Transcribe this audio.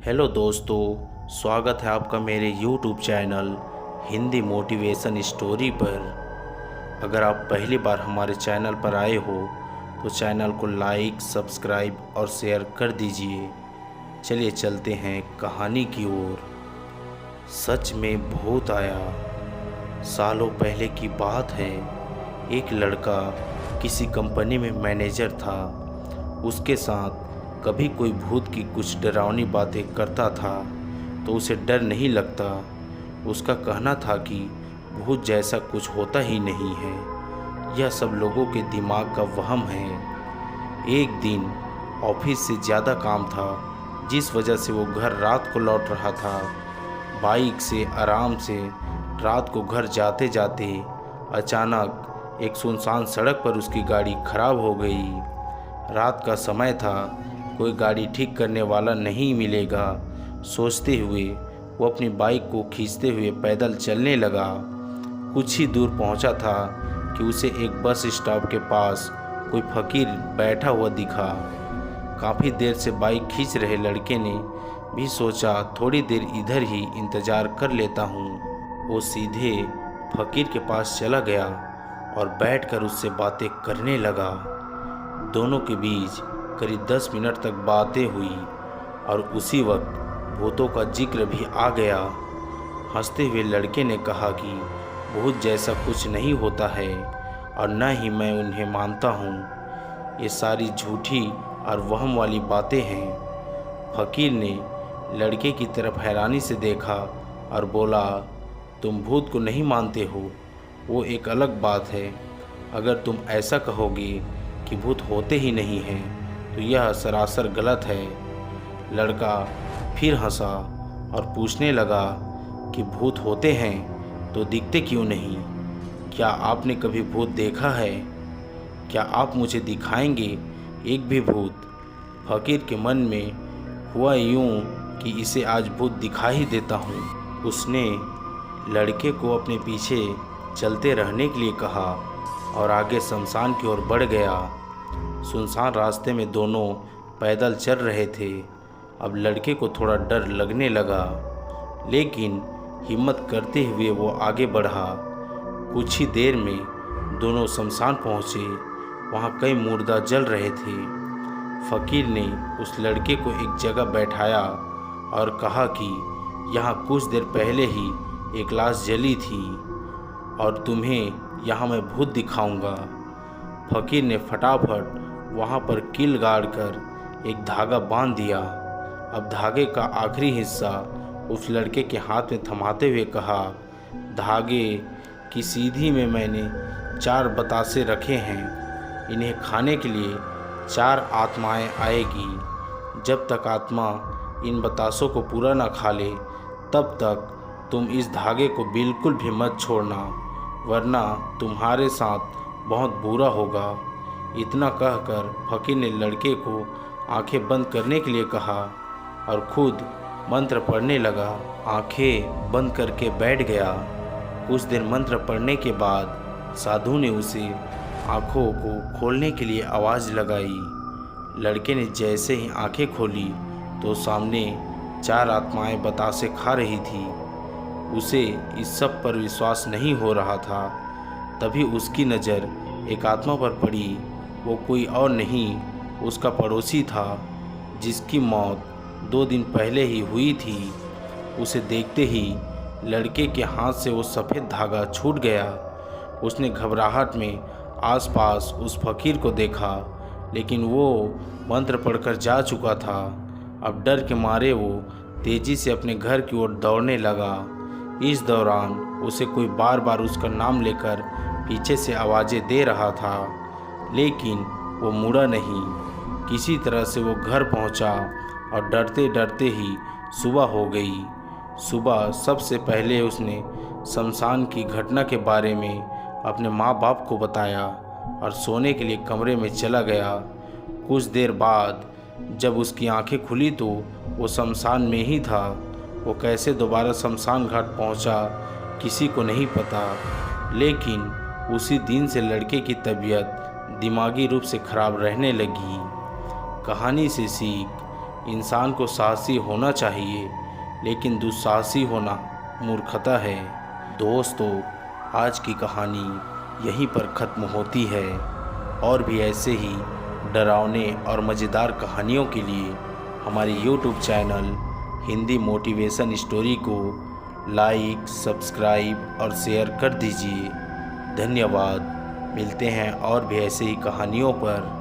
Hello दोस्तों, स्वागत है आपका मेरे YouTube channel Hindi motivation story पर। अगर आप पहली बार हमारे चैनल पर आए हो तो चैनल को लाइक, सब्सक्राइब और शेयर कर दीजिए। चलिए चलते हैं कहानी की ओर। सच में भूत आया। सालों पहले की बात है। एक लड़का किसी कंपनी में मैनेजर था। उसके साथ कभी कोई भूत की कुछ डरावनी बातें करता था तो उसे डर नहीं लगता। उसका कहना था कि भूत जैसा कुछ होता ही नहीं है, यह सब लोगों के दिमाग का वहम है। एक दिन ऑफिस से ज़्यादा काम था, जिस वजह से वो घर रात को लौट रहा था। बाइक से आराम से रात को घर जाते जाते अचानक एक सुनसान सड़क पर उसकी गाड़ी खराब हो गई। रात का समय था, कोई गाड़ी ठीक करने वाला नहीं मिलेगा। सोचते हुए वो अपनी बाइक को खींचते हुए पैदल चलने लगा। कुछ ही दूर पहुंचा था कि उसे एक बस स्टॉप के पास कोई फकीर बैठा हुआ दिखा। काफ़ी देर से बाइक खींच रहे लड़के ने भी सोचा थोड़ी देर इधर ही इंतज़ार कर लेता हूँ। वो सीधे फकीर के पास चला गया और बैठकर उससे बातें करने लगा। दोनों के बीच करीब 10 मिनट तक बातें हुई और उसी वक्त भूतों का जिक्र भी आ गया। हंसते हुए लड़के ने कहा कि भूत जैसा कुछ नहीं होता है और न ही मैं उन्हें मानता हूँ। ये सारी झूठी और वहम वाली बातें हैं। फकीर ने लड़के की तरफ हैरानी से देखा और बोला, तुम भूत को नहीं मानते हो, वो एक अलग बात है। अगर तुम ऐसा कहोगे कि भूत होते ही नहीं हैं तो यह सरासर गलत है। लड़का फिर हंसा और पूछने लगा कि भूत होते हैं तो दिखते क्यों नहीं? क्या आपने कभी भूत देखा है? क्या आप मुझे दिखाएंगे एक भी भूत? फकीर के मन में हुआ यूं कि इसे आज भूत दिखा ही देता हूँ। उसने लड़के को अपने पीछे चलते रहने के लिए कहा और आगे शमशान की ओर बढ़ गया। सुनसान रास्ते में दोनों पैदल चल रहे थे। अब लड़के को थोड़ा डर लगने लगा, लेकिन हिम्मत करते हुए वो आगे बढ़ा। कुछ ही देर में दोनों शमशान पहुँचे। वहाँ कई मुर्दा जल रहे थे। फकीर ने उस लड़के को एक जगह बैठाया और कहा कि यहाँ कुछ देर पहले ही एक लाश जली थी और तुम्हें यहाँ मैं भूत दिखाऊंगा। फकीर ने फटाफट वहाँ पर कील गाड़कर एक धागा बांध दिया। अब धागे का आखिरी हिस्सा उस लड़के के हाथ में थमाते हुए कहा, धागे की सीधी में मैंने 4 बतासे रखे हैं। इन्हें खाने के लिए 4 आत्माएं आएगी। जब तक आत्मा इन बतासों को पूरा ना खा ले तब तक तुम इस धागे को बिल्कुल भी मत छोड़ना, वरना तुम्हारे साथ बहुत बुरा होगा। इतना कहकर फकीर ने लड़के को आंखें बंद करने के लिए कहा और खुद मंत्र पढ़ने लगा। आंखें बंद करके बैठ गया। कुछ देर मंत्र पढ़ने के बाद साधु ने उसे आंखों को खोलने के लिए आवाज़ लगाई। लड़के ने जैसे ही आंखें खोली तो सामने 4 आत्माएं बतासे खा रही थी। उसे इस सब पर विश्वास नहीं हो रहा था। तभी उसकी नज़र एक आत्मा पर पड़ी। वो कोई और नहीं, उसका पड़ोसी था जिसकी मौत 2 दिन पहले ही हुई थी। उसे देखते ही लड़के के हाथ से वो सफ़ेद धागा छूट गया। उसने घबराहट में आसपास उस फकीर को देखा, लेकिन वो मंत्र पढ़कर जा चुका था। अब डर के मारे वो तेज़ी से अपने घर की ओर दौड़ने लगा। इस दौरान उसे कोई बार बार उसका नाम लेकर पीछे से आवाज़ें दे रहा था, लेकिन वो मुड़ा नहीं। किसी तरह से वो घर पहुंचा और डरते डरते ही सुबह हो गई। सुबह सबसे पहले उसने शमशान की घटना के बारे में अपने माँ बाप को बताया और सोने के लिए कमरे में चला गया। कुछ देर बाद जब उसकी आंखें खुली तो वो शमशान में ही था। वो कैसे दोबारा शमशान घाट पहुंचा किसी को नहीं पता, लेकिन उसी दिन से लड़के की तबीयत दिमागी रूप से खराब रहने लगी। कहानी से सीख, इंसान को साहसी होना चाहिए, लेकिन दुस्साहसी होना मूर्खता है। दोस्तों, आज की कहानी यहीं पर ख़त्म होती है। और भी ऐसे ही डरावने और मज़ेदार कहानियों के लिए हमारे YouTube channel Hindi motivation story को लाइक, सब्सक्राइब और शेयर कर दीजिए। धन्यवाद। मिलते हैं और भी ऐसे ही कहानियों पर।